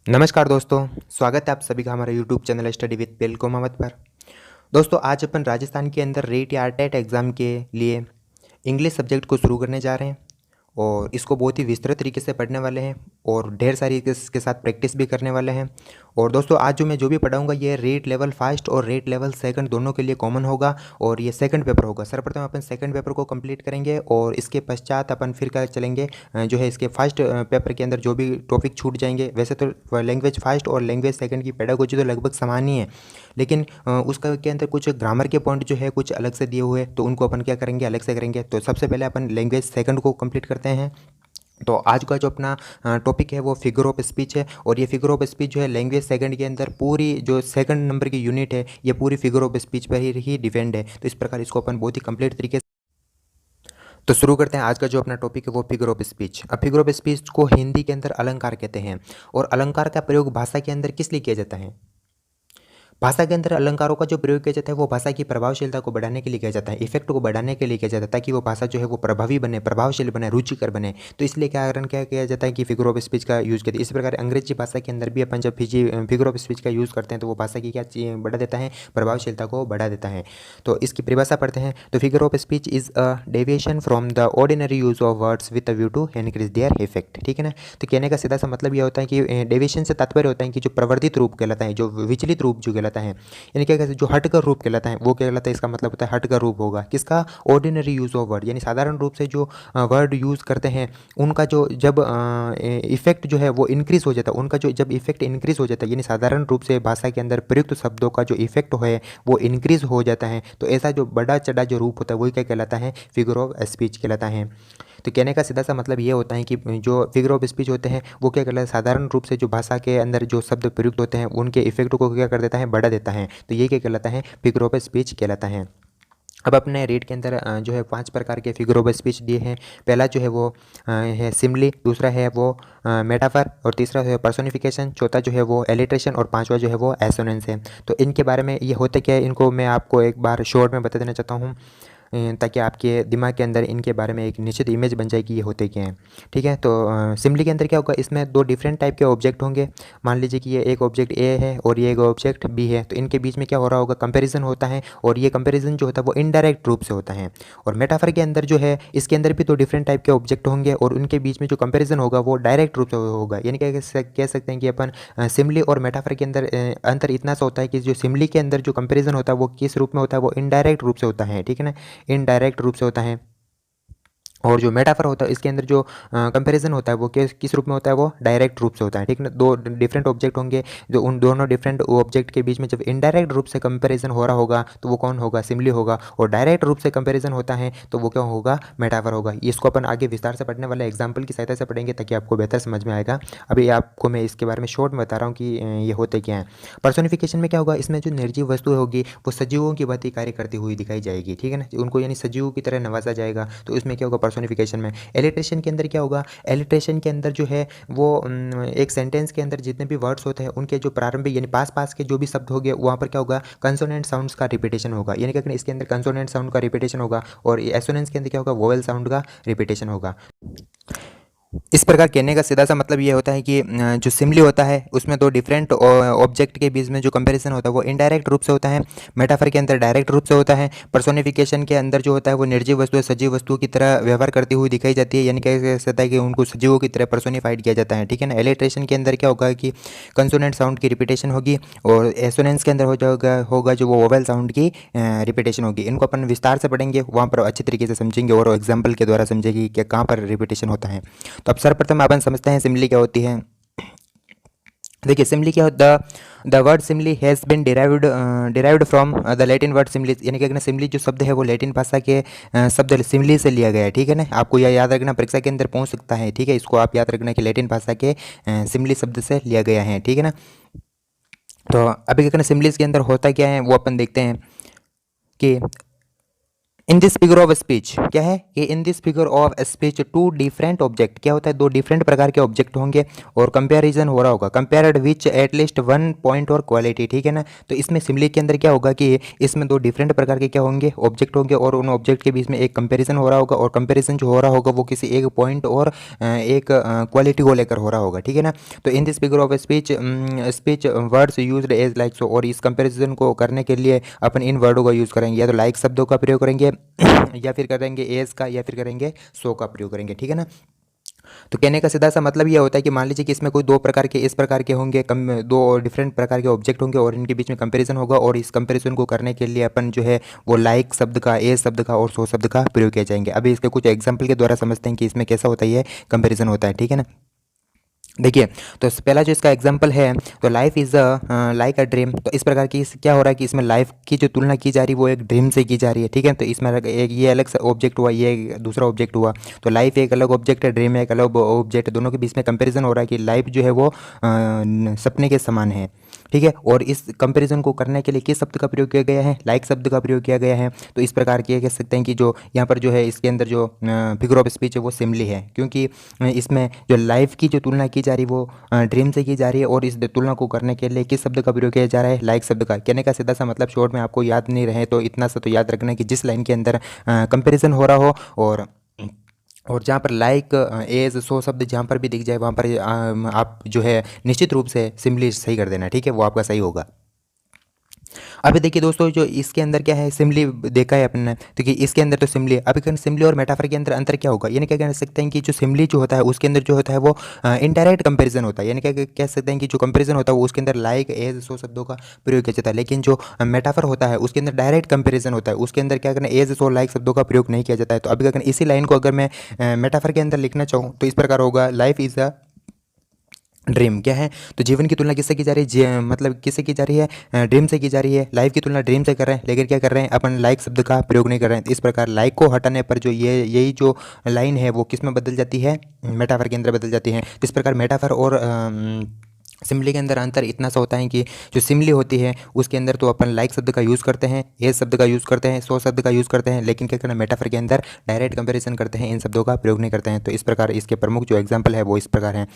नमस्कार दोस्तों, स्वागत है आप सभी का हमारे यूट्यूब चैनल स्टडी विद पेल को मोहम्मद पर। दोस्तों, आज अपन राजस्थान के अंदर रेट या टेट एग्ज़ाम के लिए इंग्लिश सब्जेक्ट को शुरू करने जा रहे हैं और इसको बहुत ही विस्तृत तरीके से पढ़ने वाले हैं और ढेर सारी इसके साथ प्रैक्टिस भी करने वाले हैं। और दोस्तों, आज जो भी पढ़ाऊंगा ये रेट लेवल फर्स्ट और रेट लेवल सेकंड दोनों के लिए कॉमन होगा और ये सेकंड पेपर होगा। सर्वप्रथम अपन सेकंड पेपर को कंप्लीट करेंगे और इसके पश्चात अपन फिर क्या चलेंगे, जो है इसके फर्स्ट पेपर के अंदर जो भी टॉपिक छूट जाएंगे। वैसे तो लैंग्वेज फर्स्ट और लैंग्वेज सेकंड की पेडागोजी तो लगभग समान ही है, लेकिन उसका के अंदर कुछ ग्रामर के पॉइंट जो है कुछ अलग से दिए हुए हैं, तो उनको अपन क्या करेंगे, अलग से करेंगे। तो सबसे पहले अपन लैंग्वेज सेकंड को कंप्लीट करते हैं। तो आज का जो अपना टॉपिक है वो फिगर ऑफ स्पीच है और ये फिगर ऑफ स्पीच जो है लैंग्वेज सेकंड के अंदर पूरी जो सेकंड नंबर की यूनिट है ये पूरी फिगर ऑफ स्पीच पर ही डिपेंड है। तो इस प्रकार इसको अपन बहुत ही कंप्लीट तरीके से तो शुरू करते हैं। आज का जो अपना टॉपिक है वो फिगर ऑफ स्पीच। अब फिगर ऑफ स्पीच को हिंदी के अंदर अलंकार कहते हैं और अलंकार का प्रयोग भाषा के अंदर किस लिए किया जाता है? भाषा के अंदर अलंकारों का जो प्रयोग किया जाता है वो भाषा की प्रभावशीलता को बढ़ाने के लिए किया जाता है, इफेक्ट को बढ़ाने के लिए किया जाता है, ताकि वो भाषा जो है वो प्रभावी बने, प्रभावशील बने, रुचिकर बने। तो इसलिए क्या किया जाता है कि फिगर ऑफ स्पीच का यूज़ करते हैं। इसी प्रकार अंग्रेजी भाषा के अंदर भी अपन जब फिगर ऑफ स्पीच का यूज़ करते हैं तो वो भाषा की क्या बढ़ा देता है, प्रभावशीलता को बढ़ा देता है। तो इसकी परिभाषा पढ़ते हैं। तो figure of speech is a deviation from the ordinary use of words with a view to increase their effect. ठीक है ना। तो कहने का सीधा सा मतलब यह होता है कि डेविएशन से तात्पर्य होता है कि जो प्रवर्धित रूप कहलाता है, जो विचलित रूप जो कहलाता है, यानी क्या कहते हैं, जो हटकर रूप कहलाता है वो कहलाता है। इसका मतलब होता है हटकर रूप होगा किसका, ऑर्डिनरी यूज़ ऑफ वर्ड, यानी साधारण रूप से जो वर्ड यूज़ करते हैं उनका जो जब इफेक्ट जो है वो इंक्रीज हो जाता है, उनका जो जब इफेक्ट इंक्रीज हो जाता है, यानी साधारण रूप से भाषा के अंदर प्रयुक्त शब्दों का जो इफेक्ट है वो इंक्रीज हो जाता है। तो ऐसा जो बड़ा चढ़ा जो रूप होता है वही क्या कहलाता है, फिगर ऑफ स्पीच कहलाता है। तो कहने का सीधा सा मतलब ये होता है कि जो फिगर ऑफ स्पीच होते हैं वो क्या कहलाता है, साधारण रूप से जो भाषा के अंदर जो शब्द प्रयुक्त होते हैं उनके इफेक्ट को क्या कर देता है, बढ़ा देता है। तो ये क्या कहलाता है, फिगर ऑफ स्पीच कहलाता है। अब अपने रीड के अंदर जो है 5 प्रकार के फिगर ऑफ स्पीच दिए हैं। पहला जो है वो है सिमली, दूसरा है वो मेटाफर, और तीसरा है पर्सोनिफिकेशन, चौथा जो है वो एलिट्रेशन, और पांचवा जो है वो एसोनेंस है। तो इनके बारे में ये होता क्या है, इनको मैं आपको एक बार शॉर्ट में बता देना चाहता हूँ, ताकि आपके दिमाग के अंदर इनके बारे में एक निश्चित इमेज बन जाए कि ये होते क्या हैं। ठीक है। तो सिम्बली के अंदर क्या होगा, इसमें 2 डिफरेंट टाइप के ऑब्जेक्ट होंगे। मान लीजिए कि ये एक ऑब्जेक्ट ए है और ये एक ऑब्जेक्ट बी है, तो इनके बीच में क्या हो रहा होगा, कंपैरिजन होता है, और ये कंपैरिजन जो होता है वो इनडायरेक्ट रूप से होता है। और मेटाफर के अंदर जो है इसके अंदर भी 2 डिफरेंट टाइप के ऑब्जेक्ट होंगे और उनके बीच में जो कंपैरिजन होगा वो डायरेक्ट रूप से होगा। यानी क्या कह सकते हैं कि अपन सिम्बली और मेटाफर के अंदर अंतर इतना सा होता है कि जो सिम्बली के अंदर जो कंपैरिजन होता है वो किस रूप में होता है, वो इनडायरेक्ट रूप से होता है। ठीक है ना, इनडायरेक्ट रूप से होता है। और जो मेटाफर होता है इसके अंदर जो कंपैरिजन होता है वो किस रूप में होता है, वो डायरेक्ट रूप से होता है। ठीक है ना, 2 डिफरेंट ऑब्जेक्ट होंगे, जो उन दोनों डिफरेंट ऑब्जेक्ट के बीच में जब इनडायरेक्ट रूप से कंपैरिजन हो रहा होगा तो वो कौन होगा, सिम्बली होगा, और डायरेक्ट रूप से कंपैरिजन होता है तो वो क्या होगा, मेटाफर होगा। इसको अपन आगे विस्तार से पढ़ने वाले एग्जाम्पल की सहायता से पढ़ेंगे ताकि आपको बेहतर समझ में आएगा। अभी आपको मैं इसके बारे में शॉर्ट में बता रहा हूँ कि ये होते क्या है। पर्सोनिफिकेशन में क्या होगा, इसमें जो निर्जीव वस्तु होगी वो सजीवों की भांति कार्य करती हुई दिखाई जाएगी। ठीक है ना, उनको यानी सजीवों की तरह नवाजा जाएगा, तो इसमें क्या होगा, पर्सोनिफिकेशन में। एलिट्रेशन के अंदर क्या होगा, एलिट्रेशन के अंदर जो है वो एक सेंटेंस के अंदर जितने भी वर्ड्स होते हैं उनके जो प्रारंभिक यानी पास पास के जो भी शब्द हो गए वहाँ पर क्या होगा, कंसोनेंट साउंड्स का रिपीटेशन होगा। यानी कि इसके अंदर कंसोनेंट साउंड का रिपीटेशन होगा, और एसोनेंस के अंदर क्या होगा, वोवेल साउंड का रिपीटेशन होगा। इस प्रकार कहने का सीधा सा मतलब ये होता है कि जो सिम्बली होता है उसमें 2 डिफरेंट ऑब्जेक्ट के बीच में जो कंपैरिजन होता है वो इनडायरेक्ट रूप से होता है। मेटाफर के अंदर डायरेक्ट रूप से होता है। पर्सोनिफिकेशन के अंदर जो होता है वो निर्जीव वस्तु सजीव वस्तुओं की तरह व्यवहार करती हुई दिखाई जाती है, यानी कह सकता है कि उनको सजीवों की तरह पर्सोनिफाइड किया जाता है। ठीक है ना। एलिट्रेशन के अंदर क्या होगा कि कंसोनेंट साउंड की रिपीटेशन होगी, और एसोनेंस के अंदर होगा जो वो वोवेल साउंड की रिपीटेशन होगी। इनको अपन विस्तार से पढ़ेंगे, वहाँ पर अच्छी तरीके से समझेंगे और एग्जाम्पल के द्वारा समझेंगे कि कहाँ पर रिपीटेशन होता है। तो अब सर्वप्रथम अपन समझते हैं सिम्बली क्या होती है। देखिए सिम्बली क्या होता, the word simply has been derived from the Latin word simply, यानी कि सिम्बली जो शब्द है वो लैटिन भाषा के शब्द सिम्बली से लिया गया है। ठीक है ना, आपको यह याद रखना, परीक्षा के अंदर पहुंच सकता है। ठीक है, इसको आप याद रखना कि लैटिन भाषा के सिम्बली शब्द से लिया गया है। ठीक है ना। तो अभी क्या करना, सिम्बलीज के अंदर होता क्या है वो अपन देखते हैं कि in this figure of speech क्या है कि in this figure of speech two different object, क्या होता है, दो डिफरेंट प्रकार के ऑब्जेक्ट होंगे और कंपैरिजन हो रहा होगा, कंपेयर्ड विच एटलीस्ट वन पॉइंट और क्वालिटी, ठीक है ना। तो इसमें सिमिली के अंदर क्या होगा कि इसमें दो डिफरेंट प्रकार के क्या होंगे, ऑब्जेक्ट होंगे और उन ऑब्जेक्ट के बीच में एक कंपेरिजन हो रहा होगा और कंपेरिजन जो हो रहा होगा वो किसी एक पॉइंट और एक क्वालिटी को लेकर हो रहा होगा, ठीक है ना। तो in this figure of speech speech words used as like so, और इस कंपेरिजन को करने के लिए अपन इन वर्डों का यूज़ करेंगे, या तो लाइक शब्दों का प्रयोग करेंगे या फिर करेंगे एज का, या फिर करेंगे सो का प्रयोग करेंगे, ठीक है ना। तो कहने का सीधा सा मतलब ये होता है कि मान लीजिए कि इसमें कोई दो प्रकार के इस प्रकार के होंगे, कम दो डिफरेंट प्रकार के ऑब्जेक्ट होंगे और इनके बीच में कंपैरिजन होगा, और इस कंपैरिजन को करने के लिए अपन जो है वो लाइक शब्द का, एज शब्द का और सो शब्द का प्रयोग किया जाएंगे। अभी इसके कुछ एग्जाम्पल के द्वारा समझते हैं कि इसमें कैसा होता है, ये कंपेरिजन होता है, ठीक है ना। देखिए, तो पहला जो इसका एग्जांपल है, तो life is a like a dream. तो इस प्रकार की क्या हो रहा है कि इसमें लाइफ की जो तुलना की जा रही है वो एक ड्रीम से की जा रही है, ठीक है। तो इसमें एक ये अलग ऑब्जेक्ट हुआ, ये दूसरा ऑब्जेक्ट हुआ। तो लाइफ एक अलग ऑब्जेक्ट है, ड्रीम एक अलग ऑब्जेक्ट है, दोनों के बीच में कंपैरिजन हो रहा है कि लाइफ जो है वो सपने के समान है, ठीक है। और इस कंपैरिजन को करने के लिए किस शब्द का प्रयोग किया गया है, लाइक शब्द का प्रयोग किया गया है। तो इस प्रकार की कह सकते हैं कि जो यहाँ पर जो है इसके अंदर जो फिगर ऑफ स्पीच है वो सिमिली है, क्योंकि इसमें जो लाइफ की जो तुलना की जा रही है वो ड्रीम से की जा रही है, और इस तुलना को करने के लिए किस शब्द का प्रयोग किया जा रहा है, लाइक शब्द का। कहने का सीधा सा मतलब शॉर्ट में आपको याद नहीं रहे तो इतना सा तो याद रखना कि जिस लाइन के अंदर कंपैरिजन हो रहा हो और जहाँ पर लाइक एज सो शब्द जहाँ पर भी दिख जाए वहाँ पर आप जो है निश्चित रूप से सिंपली सही कर देना, ठीक है, वो आपका सही होगा। अभी देखिए दोस्तों, जो इसके अंदर क्या है, सिमली देखा है अपन ने, तो कि इसके अंदर तो सिमली, अभी कहते सिमली और मेटाफर के अंदर अंतर क्या होगा, यानी क्या कह सकते हैं कि जो सिमली जो होता है उसके अंदर जो होता है वो इनडायरेक्ट कंपैरिजन होता है, यानी क्या कह सकते हैं कि जो कंपैरिजन होता है वो उसके अंदर लाइक एज सो शब्दों का प्रयोग किया जाता है, लेकिन जो मेटाफर होता है उसके अंदर डायरेक्ट कंपेरिजन होता है, उसके अंदर क्या करना, एज सो लाइक शब्दों का प्रयोग नहीं किया जाता है। तो अभी क्या करना, इसी लाइन को अगर मैं मेटाफर के अंदर लिखना चाहूँ तो इस प्रकार होगा, लाइफ इज़ अ ड्रीम, क्या है, तो जीवन की तुलना किससे की जा रही है, मतलब किससे की जा रही है, ड्रीम से की जा रही है। लाइफ की तुलना ड्रीम से कर रहे हैं, लेकिन क्या कर रहे हैं अपन, लाइक शब्द का प्रयोग नहीं कर रहे हैं। इस प्रकार लाइक को हटाने पर जो यही जो लाइन है वो किस में बदल जाती है, मेटाफर के अंदर बदल जाती है। इस प्रकार मेटाफर और सिमली के अंदर अंतर इतना सा होता है कि जो सिमली होती है उसके अंदर तो अपन लाइक शब्द का यूज़ करते हैं, एज शब्द का यूज़ करते हैं, सो शब्द का यूज़ करते हैं, लेकिन क्या करना, मेटाफर के अंदर डायरेक्ट कंपैरिजन करते हैं, इन शब्दों का प्रयोग नहीं करते हैं। तो इस प्रकार इसके प्रमुख जो एग्जाम्पल है वो इस प्रकार हैं।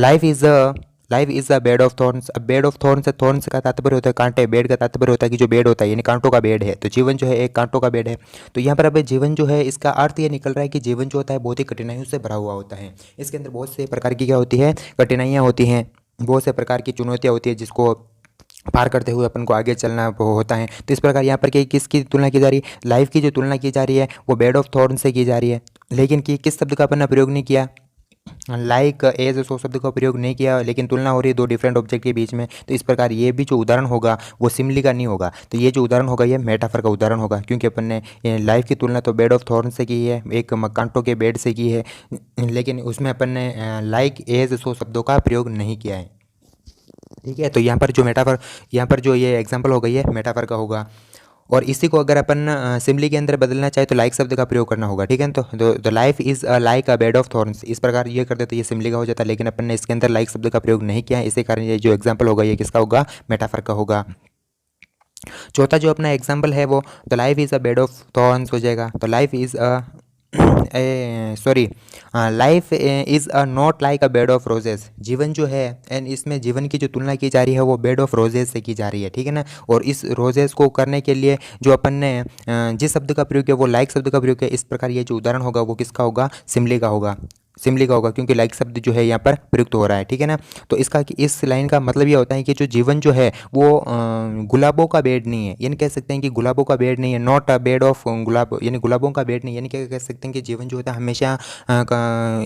Life is a life is a bed of thorns. अब बेड ऑफ थॉर्न्स, थॉर्न्स का तात्पर्य होता है कांटे, बेड का तात्पर्य होता है कि जो बेड होता है यानी कांटों का बेड है। तो जीवन जो है एक कांटों का बेड है। तो यहाँ पर अब जीवन जो है इसका अर्थ ये निकल रहा है कि जीवन जो होता है बहुत ही कठिनाइयों से भरा हुआ होता है। इसके अंदर बहुत से प्रकार की क्या होती है, कठिनाइयाँ होती हैं, बहुत से प्रकार की चुनौतियाँ होती है जिसको पार करते हुए अपन को आगे चलना होता है। तो इस प्रकार यहाँ पर किसकी तुलना की जा रही है, लाइफ की जो तुलना की जा रही है वो बेड ऑफ थॉर्न से की जा रही है, लेकिन कि किस शब्द का अपन ने प्रयोग नहीं किया, लाइक एज सो शब्द का प्रयोग नहीं किया, लेकिन तुलना हो रही है दो डिफरेंट ऑब्जेक्ट के बीच में। तो इस प्रकार ये भी जो उदाहरण होगा वो सिमली का नहीं होगा, तो ये जो उदाहरण होगा ये मेटाफर का उदाहरण होगा, क्योंकि अपन ने लाइफ की तुलना तो बेड ऑफ थॉर्न से की है, एक कांटों के बेड से की है, लेकिन उसमें अपन ने लाइक एज सो शब्दों का प्रयोग नहीं किया है, ठीक है। तो यहाँ पर जो मेटाफर, यहाँ पर जो ये एग्जाम्पल होगा ये मेटाफर का होगा। और इसी को अगर अपन सिमली के अंदर बदलना चाहे तो लाइक शब्द का प्रयोग करना होगा, ठीक है। तो life is like a bed of thorns, इस प्रकार ये कर देते ये सिमली का हो जाता है, लेकिन अपन ने इसके अंदर लाइक शब्द का प्रयोग नहीं किया है, इसी कारण ये जो एग्जाम्पल होगा ये किसका होगा, मेटाफर का होगा। चौथा जो अपना एग्जाम्पल है वो, the life is a bed of thorns हो जाएगा। तो life is sorry life is a not like a bed of roses, जीवन जो है एंड इसमें जीवन की जो तुलना की जा रही है वो बेड ऑफ रोजेस से की जा रही है, ठीक है ना। और इस रोजेस को करने के लिए जो अपन ने जिस शब्द का प्रयोग किया वो लाइक शब्द का प्रयोग किया। इस प्रकार ये जो उदाहरण होगा वो किसका होगा, सिमली का होगा, सिमली का होगा, क्योंकि लाइक शब्द जो है यहाँ पर प्रयुक्त हो रहा है, ठीक है ना। तो इसका इस लाइन का मतलब ये होता है कि जो जीवन जो है वो गुलाबों का बेड नहीं है, यानी कह सकते हैं कि गुलाबों का बेड नहीं है, नॉट अ बेड ऑफ गुलाब, यानी गुलाबों का बेड नहीं, यानी क्या कह सकते हैं कि जीवन जो होता है हमेशा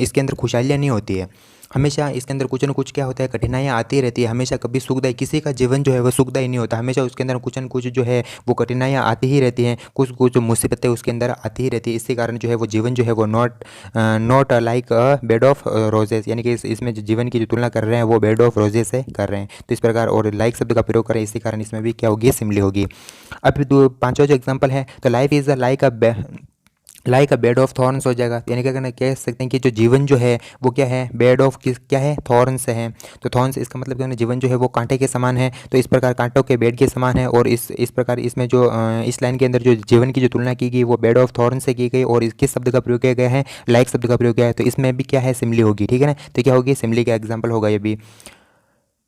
इसके अंदर खुशहालियाँ नहीं होती है, हमेशा इसके अंदर कुछ न कुछ क्या होता है, कठिनाइयाँ आती रहती है, हमेशा कभी सुखदायी, किसी का जीवन जो है वो सुखदायी नहीं होता, हमेशा उसके अंदर कुछ न कुछ जो है वो कठिनाइयाँ आती ही रहती हैं, कुछ कुछ मुसीबतें उसके अंदर आती ही रहती है। इसी कारण जो है वो जीवन जो है वो not like a bed of roses, यानी कि इसमें जो जीवन की जो तुलना कर रहे हैं वो बेड ऑफ रोजेस से कर रहे हैं। तो इस प्रकार और लाइक शब्द का प्रयोग करें, इसी कारण इसमें भी क्या होगी, सिमली होगी। अब पांचवा जो एग्जाम्पल है, तो life is like a like a bed of thorns हो जाएगा। यानी क्या करना, कह सकते हैं कि जो जीवन जो है वो क्या है, बेड ऑफ किस क्या है, थॉर्न्स है। तो थॉर्न्स इसका मतलब क्या है, जीवन जो है वो कांटे के समान है। तो इस प्रकार कांटों के बेड के समान है। और इस प्रकार इसमें जो इस लाइन के अंदर जो जीवन की जो तुलना की गई वो बेड ऑफ थॉर्न से की गई और इस किस शब्द का प्रयोग किया गया है, लाइक शब्द का प्रयोग किया है। तो इसमें भी क्या है, सिमली होगी। ठीक है ना, तो क्या होगी, सिमली का एग्जाम्पल होगा ये भी।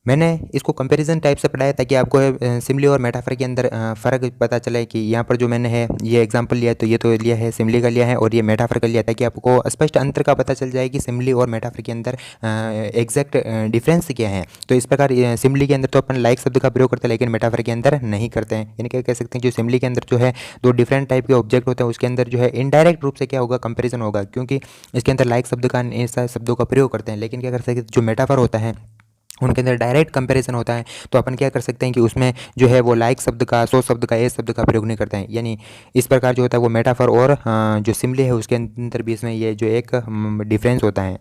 मैंने इसको कंपैरिजन टाइप से पढ़ाया ताकि आपको सिमली और मेटाफर के अंदर फ़र्क पता चले कि यहाँ पर जो मैंने है ये एग्जांपल लिया, तो ये तो लिया है सिमली का लिया है और ये मेटाफर का लिया, ताकि आपको स्पष्ट अंतर का पता चल जाए कि सिमली और मेटाफर के अंदर एग्जैक्ट डिफरेंस क्या है। तो इस प्रकार सिमली के अंदर तो अपन लाइक शब्द का प्रयोग करते हैं लेकिन मेटाफर के अंदर नहीं करते हैं। यानी क्या कह सकते हैं, जो सिमली के अंदर जो है दो डिफरेंट टाइप के ऑब्जेक्ट होते हैं उसके अंदर जो है इनडायरेक्ट रूप से क्या होगा, कंपेरिजन होगा, क्योंकि इसके अंदर लाइक शब्द का ऐसा शब्दों का प्रयोग करते हैं। लेकिन क्या कर सकते हैं, जो मेटाफर होता है उनके अंदर डायरेक्ट कंपैरिजन होता है। तो अपन क्या कर सकते हैं कि उसमें जो है वो लाइक शब्द का, सो शब्द का, ए शब्द का प्रयोग नहीं करते हैं। यानी इस प्रकार जो होता है वो मेटाफर और जो सिमली है उसके अंदर भी इसमें ये जो एक डिफरेंस होता है।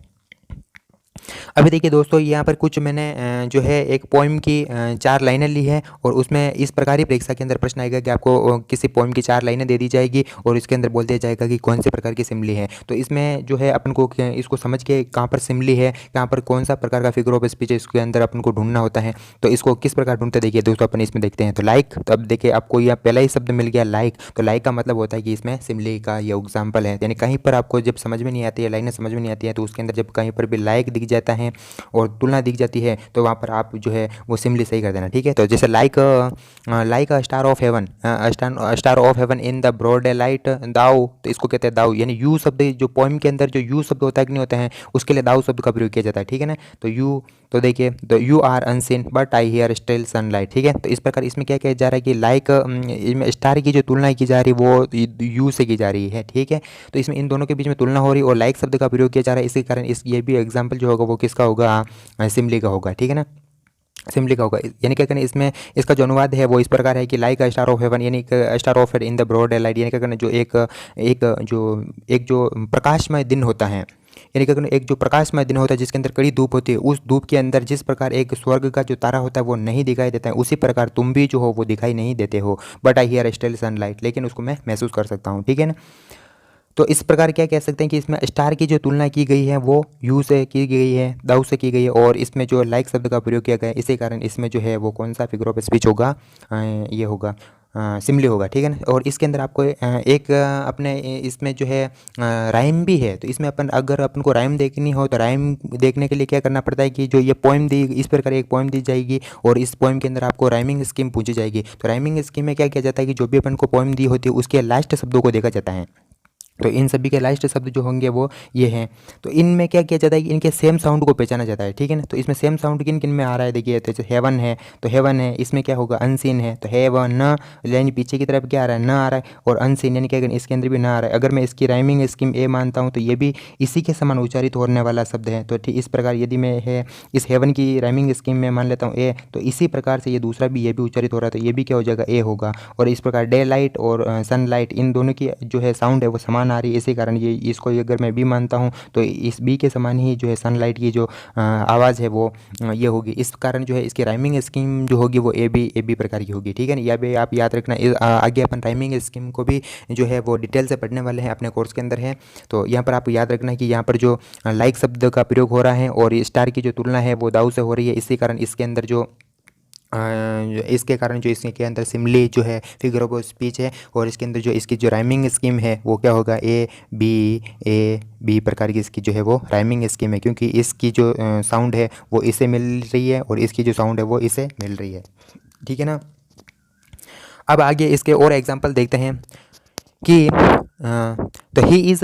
अभी देखिए दोस्तों, यहाँ पर कुछ मैंने जो है एक पोइम की 4 लाइनें ली है और उसमें इस प्रकार ही परीक्षा के अंदर प्रश्न आएगा कि आपको किसी पोइम की 4 लाइनें दे दी जाएगी और इसके अंदर बोल दिया जाएगा कि कौन से प्रकार की सिमली है। तो इसमें जो है अपन को इसको समझ के कहाँ पर सिमली है, कहाँ पर कौन सा प्रकार का फिगर ऑफ स्पीच है, इसके अंदर अपन को ढूंढना होता है। तो इसको किस प्रकार ढूंढते देखिए दोस्तों, अपन इसमें देखते हैं। तो लाइक, तो अब देखिए आपको यह पहला ही शब्द मिल गया लाइक। तो लाइक का मतलब होता है कि इसमें सिमली का ये एग्जाम्पल है। यानी कहीं पर आपको जब समझ में नहीं आती है, लाइनें समझ में नहीं आती है, तो उसके अंदर जब कहीं पर भी लाइक दिख जाता है और तुलना दिख जाती है तो वहाँ पर आप जो है वो सिमली सही कर देना। ठीक है, तो जैसे like a star of heaven, star of heaven in the broad daylight thou, तो इसको कहते हैं दाऊ। यानी यू शब्द जो पोइम के अंदर जो यू शब्द होता है कि नहीं होता है, उसके लिए दाऊ शब्द का प्रयोग किया जाता है। ठीक है ना, तो यू, तो देखिए तो you are unseen but I hear still sunlight. ठीक है, तो इस प्रकार इसमें क्या किया जा रहा है कि लाइक इसमें स्टार की जो तुलना की जा रही है वो यू से की जा रही है। ठीक है, तो इसमें इन दोनों के बीच में तुलना हो रही है और लाइक शब्द का प्रयोग किया जा रहा है। इसके कारण इस ये भी एग्जाम्पल जो होगा वो किसका होगा, सिमली का होगा। ठीक है ना, सिमली का होगा। यानी क्या करना, इसमें इसका जो अनुवाद है वो इस प्रकार है कि like a star of heaven, यानी star of in the broad daylight. यानी क्या करना, जो एक जो प्रकाशमय दिन होता है, यानी क्या करना, एक जो प्रकाशमय दिन होता है जिसके अंदर कड़ी धूप होती है, उस धूप के अंदर जिस प्रकार एक स्वर्ग का जो तारा होता है वो नहीं दिखाई देता है, उसी प्रकार तुम भी जो हो वो दिखाई नहीं देते हो, but I hear still sunlight, लेकिन उसको मैं महसूस कर सकता हूँ। ठीक है ना, तो इस प्रकार क्या कह सकते हैं कि इसमें स्टार की जो तुलना की गई है वो यू से की गई है, दाऊ से की गई है, और इसमें जो लाइक शब्द का प्रयोग किया गया है, इसी कारण इसमें जो है वो कौन सा फिगर ऑफ स्पीच होगा, ये होगा सिमली होगा। ठीक है ना, और इसके अंदर आपको एक अपने इसमें जो है राइम भी है। तो इसमें अपन अगर अपन को राइम देखनी हो तो राइम देखने के लिए क्या करना पड़ता है कि जो ये पोइम दी, इस प्रकार एक पोइम दी जाएगी और इस पोइम के अंदर आपको राइमिंग स्कीम पूछी जाएगी। तो राइमिंग स्कीम में क्या किया जाता है कि जो भी अपन को पोइम दी होती है उसके लास्ट शब्दों को देखा जाता है। तो इन सभी के लास्ट शब्द जो होंगे वो ये हैं। तो इनमें क्या किया जाता है कि इनके सेम साउंड को पहचाना जाता है। ठीक है ना, तो इसमें सेम साउंड किन किन में आ रहा है देखिए, तो जैसे हेवन है तो हेवन है, इसमें क्या होगा, अनसीन है तो हेवन न, यानी पीछे की तरफ क्या आ रहा है, न आ रहा है, और अनसीन यानी क्या, इसके अंदर भी न आ रहा है। अगर मैं इसकी राइमिंग स्कीम ए मानता हूँ तो ये भी इसी के समान उच्चारित होने वाला शब्द है। तो ठीक इस प्रकार यदि मैं है इस हेवन की राइमिंग स्कीम में मान लेता हूँ ए, तो इसी प्रकार से ये दूसरा भी ये भी उच्चारित हो रहा है, तो ये भी क्या हो जाएगा, ए होगा। और इस प्रकार डे लाइट और सनलाइट इन दोनों की जो है साउंड है वो समान आ रही है, इसी कारण इसको अगर मैं बी मानता हूँ तो इस बी के समान ही जो है सनलाइट की जो आवाज़ है वो ये होगी। इस कारण जो है इसकी राइमिंग स्कीम जो होगी वो ए बी प्रकार की होगी। ठीक है ना, यह भी आप याद रखना। आगे अपन राइमिंग स्कीम को भी जो है वो डिटेल से पढ़ने वाले हैं, अपने कोर्स के अंदर है। तो यहाँ पर आप याद रखना कि यहाँ पर जो लाइक शब्द का प्रयोग हो रहा है और स्टार की जो तुलना है वो दाऊ से हो रही है, इसी कारण इसके अंदर जो इसके कारण जो इसके अंदर सिमली जो है फिगर ऑफ स्पीच है, और इसके अंदर जो इसकी जो राइमिंग स्कीम है वो क्या होगा, ए बी प्रकार की इसकी जो है वो राइमिंग स्कीम है, क्योंकि इसकी जो साउंड है वो इसे मिल रही है और इसकी जो साउंड है वो इसे मिल रही है। ठीक है ना, अब आगे इसके और एग्जांपल देखते हैं कि तो he is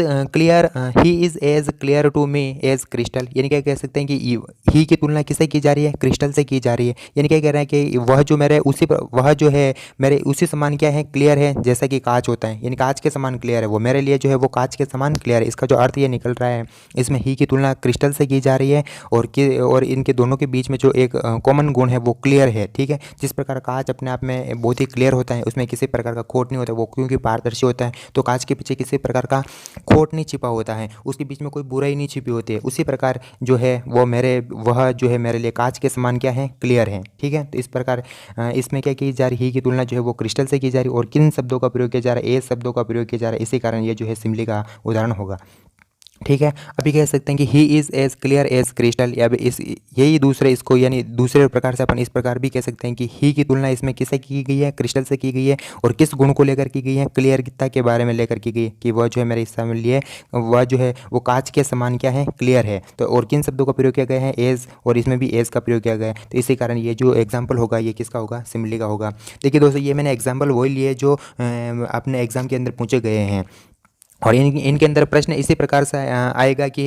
as clear to me as crystal. यानी क्या कह सकते हैं कि ही की तुलना किससे की जा रही है, क्रिस्टल से की जा रही है। यानी क्या कह रहे हैं कि वह जो है मेरे उसी समान क्या है, क्लियर है, जैसा कि कांच होता है। यानी कांच के समान क्लियर है वो, मेरे लिए जो है वो कांच के समान क्लियर है। इसका जो अर्थ ये निकल रहा है, इसमें ही की तुलना क्रिस्टल से की जा रही है और इनके दोनों के बीच में जो एक कॉमन गुण है वो क्लियर है। ठीक है, जिस प्रकार कांच अपने आप में बहुत ही क्लियर होता है, उसमें किसी प्रकार का खोट नहीं होता, वो क्योंकि पारदर्शी होता है, तो कांच के पीछे किसी प्रकार का खोट नहीं छिपा होता है, उसके बीच में कोई बुराई नहीं छिपी होती है। उसी प्रकार जो है वह जो है मेरे लिए कांच के समान क्या है, क्लियर है। ठीक है, तो इस प्रकार इसमें क्या की जा रही, ही की तुलना जो है वो क्रिस्टल से की जा रही है और किन शब्दों का प्रयोग किया जा रहा है, एज शब्दों का प्रयोग किया जा रहा है। इसी कारण ये जो है सिमली का उदाहरण होगा। ठीक है, अभी कह सकते हैं कि he is as clear as crystal, या इस यही दूसरे इसको यानी दूसरे प्रकार से अपन इस प्रकार भी कह सकते हैं कि ही की तुलना इसमें किससे की गई है, क्रिस्टल से की गई है। और किस गुण को लेकर की गई है, क्लियरता के बारे में लेकर की गई कि वह जो है मेरे हिस्सा में लिए वह जो है वो कांच के समान क्या है, क्लियर है। तो और किन शब्दों का प्रयोग किया गया है, एज, और इसमें भी एज का प्रयोग किया गया है। तो इसी कारण ये जो एग्जाम्पल होगा ये किसका होगा, सिमली का होगा। देखिए दोस्तों, ये मैंने एग्जाम्पल वही लिए जो अपने एग्जाम के अंदर पूछे गए हैं, और इनके अंदर प्रश्न इसी प्रकार से आएगा कि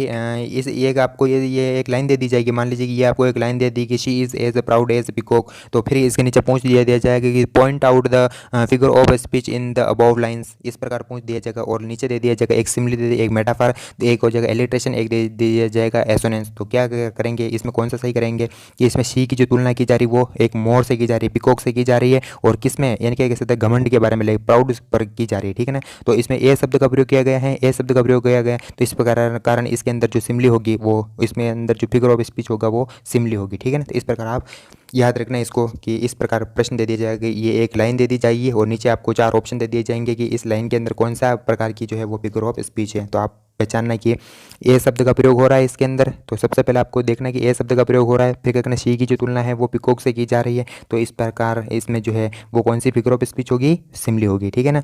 इस एक आपको ये एक लाइन दे दी जाएगी। मान लीजिए कि ये आपको एक लाइन दे दी कि she is as proud as peacock, तो फिर इसके नीचे पूछ दिया जाएगा कि point out the figure of speech in the above lines, इस प्रकार पूछ दिया जाएगा। और नीचे दे दिया जाएगा एक सिमली दे दी, एक मेटाफर, एक हो जाएगा एलिट्रेशन, एक दे दिया जाएगा एसोनेंस। तो क्या करेंगे, इसमें कौन सा सही करेंगे कि इसमें शी की जो तुलना की जा रही वो एक मोर से की जा रही है, पिकॉक से की जा रही है, और किस में यानी क्या कह सकते हैं घमंड के बारे में, प्राउड पर की जा रही है। ठीक है ना, तो इसमें ए शब्द का प्रयोग किया गया है, ए शब्द का प्रयोग किया गया। तो इस प्रकार कारण इसके अंदर जो सिमली होगी वो इसमें अंदर जो फिगर ऑफ स्पीच होगा वो सिमली होगी। ठीक है ना, तो इस प्रकार आप याद रखना इसको कि इस प्रकार प्रश्न दे दिया जाएगा, ये एक लाइन दे दी जाएगी और नीचे आपको 4 ऑप्शन दे दिए जाएंगे कि इस लाइन के अंदर कौन सा प्रकार की जो है वो फिगर ऑफ स्पीच है। तो आप पहचानना कि ए शब्द का प्रयोग हो रहा है इसके अंदर। तो सबसे पहले आपको देखना कि ए शब्द का प्रयोग हो रहा है, फिर क्या करना, शी की जो तुलना है वो पिकॉक से की जा रही है। तो इस प्रकार इसमें जो है वो कौन सी फिगर ऑफ स्पीच होगी, सिमली होगी। ठीक है ना,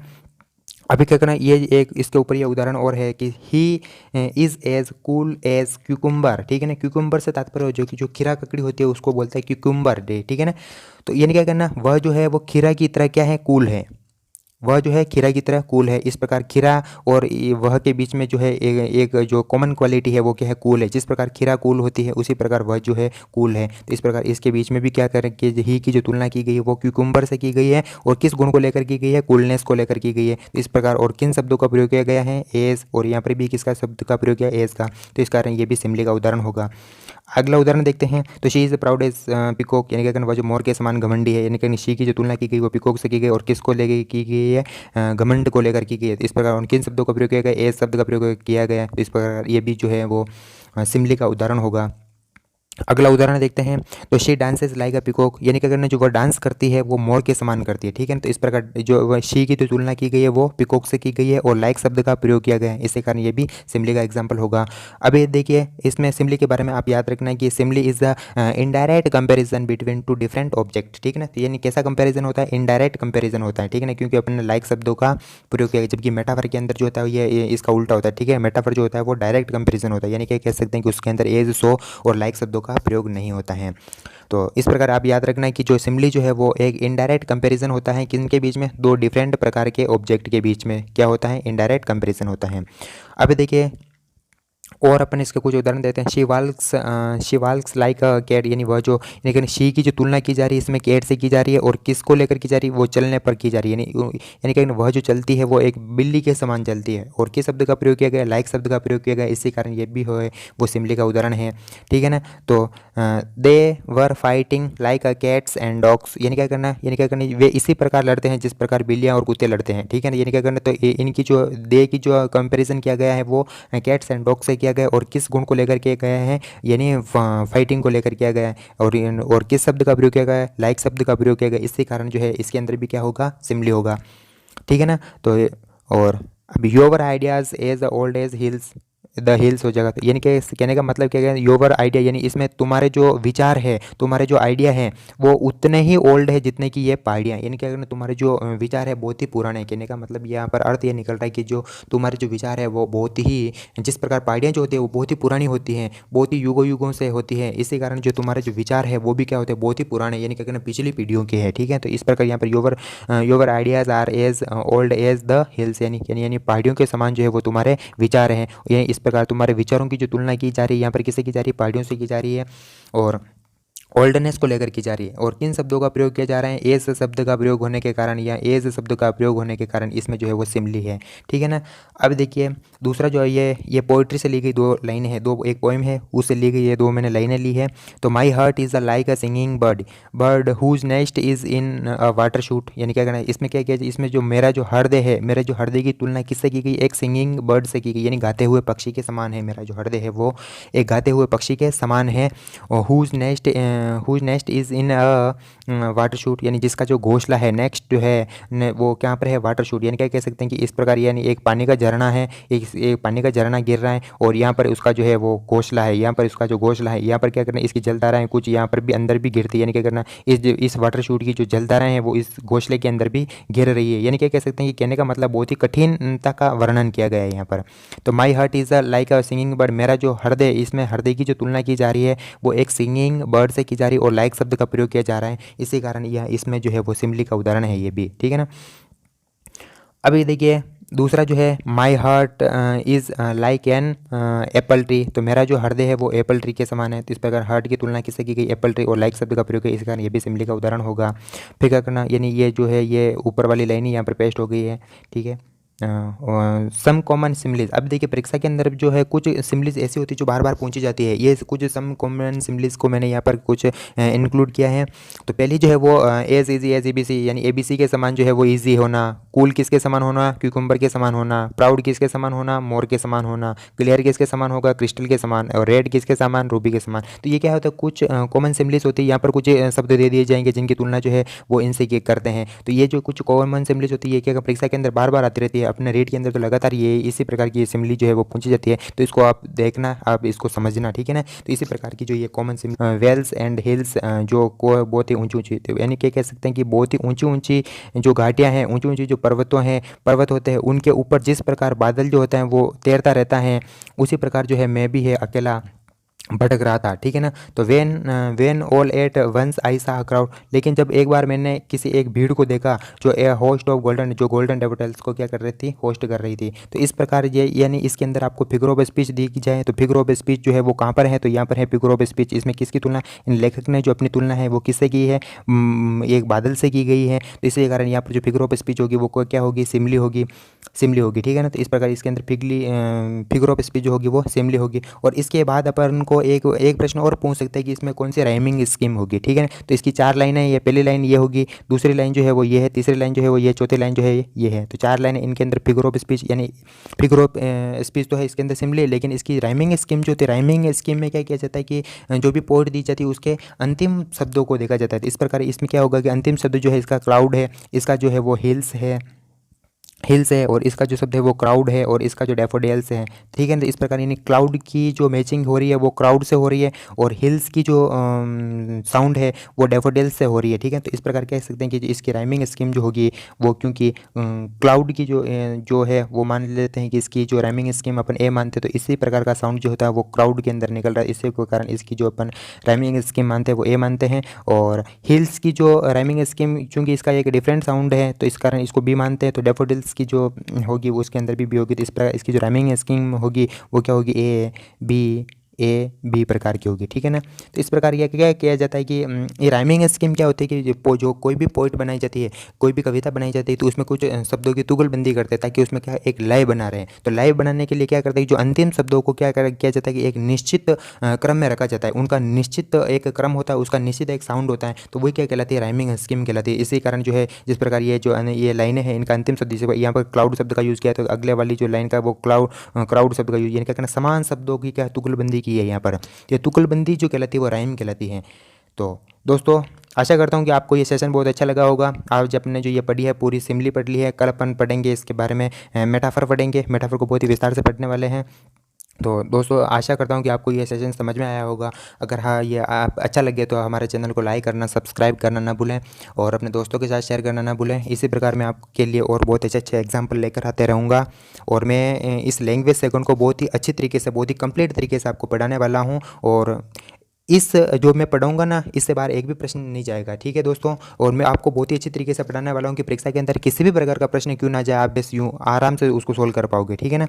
अभी क्या करना, ये एक इसके ऊपर ये उदाहरण और है कि he is as cool as cucumber. ठीक है ना, क्यूकुम्बर से तात्पर्य जो कि जो खीरा ककड़ी होती है उसको बोलता है क्यूकुम्बर डे। ठीक है ना, तो यानी क्या करना, वह जो है वो खीरा की तरह क्या है, कूल है, वह जो है खीरा की तरह कूल है। इस प्रकार खीरा और वह के बीच में जो है एक जो कॉमन क्वालिटी है वो क्या है, कूल है। जिस प्रकार खीरा कूल होती है उसी प्रकार वह जो है कूल है। तो इस प्रकार इसके बीच में भी क्या करें कि ही की जो तुलना की गई है वो क्यूकुम्बर से की गई है, और किस गुण को लेकर की गई है, कूलनेस को लेकर की गई है। तो इस प्रकार और किन शब्दों का प्रयोग किया गया है, एज, और यहाँ पर भी किसका शब्द का प्रयोग किया, एज का। तो इस कारण ये भी सिमली का उदाहरण होगा। अगला उदाहरण देखते हैं, तो she is proud as peacock, यानी क्या वह जो मोर के समान घमंडी है, यानी कि शी की जो तुलना की गई वो पिकॉक से की गई, और किसको लेकर की गई है, घमंड को लेकर की गई है। इस प्रकार उन किन शब्दों का प्रयोग किया गया, एज शब्द का प्रयोग किया गया है। तो इस प्रकार ये भी जो है वो सिमली का उदाहरण होगा। अगला उदाहरण देखते हैं, तो she dances like a peacock, यानी क्या करना, जो वह डांस करती है वो मोर के समान करती है। ठीक है, तो इस प्रकार जो वह शी की जो तुलना की गई है वो पिकॉक से की गई है, और लाइक शब्द का प्रयोग किया गया है। इसी कारण ये भी सिमली का एग्जाम्पल होगा। अभी देखिए इसमें सिमली के बारे में आप याद रखना है कि simile is the indirect comparison between two different object. ठीक है ना, तो यानी कैसा कंपेरिजन होता है, इनडायरेक्ट कंपेरिजन होता है। ठीक है ना, क्योंकि अपने लाइक शब्दों का प्रयोग किया गया, जबकि मेटाफर के अंदर जो होता है ये इसका उल्टा होता है। ठीक है, मेटाफर जो होता है वो डायरेक्ट कंपेरिजन होता है, यानी क्या कह सकते हैं कि उसके अंदर एज, सो और लाइक शब्दों का प्रयोग नहीं होता है। तो इस प्रकार आप याद रखना है कि जो सिमली जो है वो एक इनडायरेक्ट कंपैरिजन होता है, किनके बीच में, दो डिफरेंट प्रकार के ऑब्जेक्ट के बीच में क्या होता है, इनडायरेक्ट कंपैरिजन होता है। अब देखिए और अपन इसके कुछ उदाहरण देते हैं। शी वाल्क्स लाइक अ कैट, यानी वह जो, लेकिन शी की जो तुलना की जा रही है इसमें कैट से की जा रही है, और किसको लेकर की जा रही है, वो चलने पर की जा रही है, यानी कि वह जो चलती है वो एक बिल्ली के समान चलती है। और किस शब्द का प्रयोग किया गया, लाइक शब्द का प्रयोग किया गया। इसी कारण ये भी है वो सिमली का उदाहरण है। ठीक है ना, तो they were fighting like a cats and dogs, यानी क्या करना, वे इसी प्रकार लड़ते हैं जिस प्रकार बिल्लियाँ और कुत्ते लड़ते हैं। ठीक है ना, यानी क्या करना, तो इनकी जो दे की जो कंपेरिजन किया गया है वो कैट्स एंड डॉग से किया गया, और किस गुण को लेकर किया गया है, यानी फाइटिंग को लेकर किया गया है। और किस शब्द का प्रयोग किया गया है, लाइक शब्द का प्रयोग किया गया। इसी कारण जो है इसके अंदर भी क्या होगा, सिमली होगा। ठीक है ना, तो और अब your ideas as old as hills the hills हो जाएगा। तो यानी कि कहने का मतलब क्या है, योर आइडिया, यानी इसमें तुम्हारे जो विचार है, तुम्हारे जो आइडिया हैं वो उतने ही ओल्ड है जितने की ये पहाड़ियाँ, यानी क्या करना, तुम्हारे जो विचार है बहुत ही पुराने हैं। कहने का मतलब यहाँ पर अर्थ ये निकल रहा है कि जो तुम्हारे जो विचार है वो बहुत ही, जिस प्रकार पहाड़ियाँ जो होती है वो बहुत ही पुरानी होती हैं, बहुत ही युगों युगों से होती है। इसी कारण जो तुम्हारे जो विचार है वो भी क्या होते हैं, बहुत ही पुराने, यानी क्या कहना, पिछली पीढ़ियों के हैं। ठीक है, तो इस प्रकार यहाँ पर your ideas are as old as the hills, यानी पहाड़ियों के समान जो है वो तुम्हारे विचार हैं। यानी इस प्रकार तुम्हारे विचारों की जो तुलना की जा रही है यहाँ पर किससे की जा रही है, पहाड़ियों से की जा रही है। और ओल्डनेस को लेकर की जा रही है। और किन शब्दों का प्रयोग किया जा रहा है, एज शब्द का प्रयोग होने के कारण या एज शब्द का प्रयोग होने के कारण इसमें जो है वो सिमली है, ठीक है ना। अब देखिए दूसरा जो है ये पोइट्री से ली गई दो लाइनें हैं, दो एक पोएम है उससे ली गई ये दो मैंने लाइनें ली है। तो my heart is a like a singing bird, bird whose nest is in a water shoot, यानी क्या कहना है इसमें, क्या किया जाए, इसमें जो मेरा जो हृदय है, मेरे जो हृदय की तुलना किससे की गई, एक सिंगिंग बर्ड से की गई, यानी गाते हुए पक्षी के समान है। मेरा जो हृदय है वो एक गाते हुए पक्षी के समान है। और whose nest is in a water shoot, यानी जिसका जो घोंसला है, नेक्स्ट जो है वो कहाँ पर है, वाटर शूट, यानी क्या कह सकते हैं कि इस प्रकार, यानी एक पानी का झरना है, एक पानी का झरना गिर रहा है और यहाँ पर उसका जो है वो घोंसला है, यहाँ पर उसका जो घोंसला है, यहाँ पर क्या करना है, इसकी जलधाराएं कुछ यहाँ पर भी अंदर भी गिरती है, यानी क्या करना, इस वाटर शूट की जो जलधाराएं हैं वो इस घोंसले के अंदर भी गिर रही है। यानी क्या कह सकते हैं कि कहने का मतलब बहुत ही कठिनता का वर्णन किया गया है यहाँ पर। तो my heart is a like a singing bird, मेरा जो हृदय, इसमें हृदय की जो तुलना की जा रही है वो एक सिंगिंग बर्ड से की जा रही है और लाइक शब्द का प्रयोग किया जा रहा है, इसी कारण यह इसमें जो है वो सिमली का उदाहरण है ये भी, ठीक है ना। अभी देखिए दूसरा जो है माई heart is like an apple tree, तो मेरा जो हृदय है वो एप्पल ट्री के समान है। तो इस प्रकार हार्ट की तुलना किससे की गई, एप्पल ट्री, और लाइक शब्द का प्रयोग है, इस कारण ये भी सिमली का उदाहरण होगा। फिर क्या करना, यानी ये जो है ये ऊपर वाली लाइन ही यहाँ पर पेस्ट हो गई है, ठीक है। सम कॉमन सिमलीज, अब देखिए परीक्षा के अंदर जो है कुछ सिमलीज ऐसी होती है जो बार बार पूछी जाती है, ये कुछ सम कॉमन सिमलीज को मैंने यहाँ पर कुछ इंक्लूड किया है। तो पहली जो है वो as easy as A B C, यानी ए बी सी के समान जो है वो ईजी होना, कूल किसके समान होना, क्यूकम्बर के समान होना, प्राउड किसके समान होना, मोर के समान होना, क्लियर किसके समान होगा, क्रिस्टल के समान, और रेड किसके समान, रूबी के समान। तो ये क्या होता है, कुछ कॉमन सिमलीज होती है, यहाँ पर कुछ शब्द दे दिए जाएंगे जिनकी तुलना जो है वो इनसे करते हैं। तो ये जो कुछ कॉमन सिमलीज होती है ये क्या परीक्षा के अंदर बार बार आती रहती है, अपने रेट के अंदर तो लगातार ये इसी प्रकार की सिमली जो है वो पूछी जाती है। तो इसको आप देखना, आप इसको समझना, ठीक है ना। तो इसी प्रकार की जो ये common Simli, Wales and hills जो को बहुत ही ऊंची ऊंची, तो यानी क्या कह सकते हैं कि बहुत ही ऊंची ऊंची जो घाटियां हैं, ऊंची ऊंची जो पर्वत होते हैं, उनके ऊपर जिस प्रकार बादल जो होता है वो तैरता रहता है, उसी प्रकार जो है मैं भी है अकेला भटक रहा था, ठीक है ना। तो when all at once I saw crowd, लेकिन जब एक बार मैंने किसी एक भीड़ को देखा जो ए होस्ट ऑफ गोल्डन, जो गोल्डन डेवोटल्स को क्या कर रही थी, होस्ट कर रही थी। तो इस प्रकार ये, यानी इसके अंदर आपको फिगर ऑफ स्पीच दी की जाए तो फिगर ऑफ स्पीच जो है वो कहाँ पर है, तो यहाँ पर है फिगर ऑफ स्पीच। इसमें किसकी तुलना, इन लेखक ने जो अपनी तुलना है वो किससे की है, एक बादल से की गई है। तो इसी कारण यहाँ पर जो फिगर ऑफ स्पीच होगी वो क्या होगी, सिमली होगी, ठीक है ना। तो इस प्रकार इसके अंदर फिगर ऑफ स्पीच जो होगी वो सिमली होगी। और इसके बाद अपन को एक प्रश्न और पूछ सकते हैं कि इसमें कौन सी राइमिंग स्कीम होगी, ठीक है ना। तो इसकी 4 लाइनें, ये पहली लाइन ये होगी, दूसरी लाइन जो है वो ये है, तीसरी लाइन जो है वो ये, चौथी लाइन जो है ये है। तो 4 लाइनें, इनके अंदर फिगर ऑफ स्पीच, यानी फिगर ऑफ स्पीच तो है इसके अंदर सिमली, लेकिन इसकी राइमिंग स्कीम जो होती है, राइमिंग स्कीम में क्या किया जाता है कि जो भी पोइट दी जाती है उसके अंतिम शब्दों को देखा जाता है। तो इस प्रकार इसमें क्या होगा कि अंतिम शब्द जो है इसका क्लाउड है, इसका जो है वो हिल्स है, और इसका जो शब्द है वो क्राउड है, और इसका जो डैफोडिल्स है, ठीक है ना। तो इस प्रकार यानी क्लाउड की जो मैचिंग हो रही है वो क्राउड से हो रही है, और हिल्स की जो साउंड है वो डैफोडिल्स से हो रही है, ठीक है। तो इस प्रकार कह सकते हैं कि इसकी राइमिंग स्कीम जो होगी वो, क्योंकि क्लाउड की जो है वो मान लेते हैं कि इसकी जो राइमिंग स्कीम अपन ए मानते हैं, तो इसी प्रकार का साउंड जो होता है वो क्राउड के अंदर निकल रहा है, इसी के कारण इसकी जो अपन राइमिंग स्कीम मानते हैं वो ए मानते हैं। और हिल्स की जो राइमिंग स्कीम, चूँकि इसका एक डिफरेंट साउंड है तो इस कारण इसको बी मानते हैं। तो डैफोडिल्स की जो होगी वो उसके अंदर भी बी होगी। तो इस प्रकार इसकी जो राइमिंग स्कीम होगी वो क्या होगी, ए बी प्रकार की होगी, ठीक है ना। तो इस प्रकार यह क्या किया जाता है कि ये राइमिंग स्कीम क्या होती है कि जो कोई भी पोइट बनाई जाती है, कोई भी कविता बनाई जाती है, तो उसमें कुछ शब्दों की तुगलबंदी करते हैं ताकि उसमें क्या एक लय बना रहे हैं। तो लय बनाने के लिए क्या करते हैं, जो अंतिम शब्दों को किया जाता है कि एक निश्चित क्रम में रखा जाता है, उनका निश्चित एक क्रम होता है, उसका निश्चित एक साउंड होता है, तो वही क्या कहलाती है, राइमिंग स्कीम कहलाती है। इसी कारण जो है जिस प्रकार ये जो ये लाइनें हैं इनका अंतिम शब्द, जैसे यहाँ पर क्लाउड शब्द का यूज़ किया है तो अगले वाली जो लाइन का वो क्राउड शब्द का यूज, यानी क्या करना, समान शब्दों की क्या तुगलबंदी की है यहाँ पर। ये तुकलबंदी जो कहलाती है वो राइम कहलाती है। तो दोस्तों आशा करता हूँ कि आपको ये सेशन बहुत अच्छा लगा होगा। आज अपने जो ये पढ़ी है पूरी सिमली पढ़ ली है, कल अपन पढ़ेंगे इसके बारे में मेटाफर पढ़ेंगे, मेटाफर को बहुत ही विस्तार से पढ़ने वाले हैं। तो दोस्तों आशा करता हूँ कि आपको ये सेशन समझ में आया होगा। अगर हाँ ये आप अच्छा लगे तो हमारे चैनल को लाइक करना, सब्सक्राइब करना ना भूलें, और अपने दोस्तों के साथ शेयर करना ना भूलें। इसी प्रकार मैं आपके लिए और बहुत अच्छे अच्छे एग्जाम्पल लेकर आते रहूँगा, और मैं इस लैंग्वेज सेकंड को बहुत ही अच्छी तरीके से, बहुत ही कंप्लीट तरीके से आपको पढ़ाने वाला हूँ। और इस जो मैं पढ़ाऊंगा ना, इससे बाहर एक भी प्रश्न नहीं जाएगा, ठीक है दोस्तों। और मैं आपको बहुत ही अच्छी तरीके से पढ़ाने वाला हूँ कि परीक्षा के अंदर किसी भी प्रकार का प्रश्न क्यों ना जाए, आप बस यूँ आराम से उसको सोल्व कर पाओगे, ठीक है ना।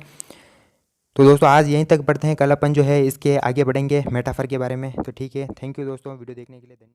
तो दोस्तों आज यहीं तक पढ़ते हैं, कल अपन जो है इसके आगे बढ़ेंगे मेटाफर के बारे में। तो ठीक है, थैंक यू दोस्तों वीडियो देखने के लिए, धन्यवाद।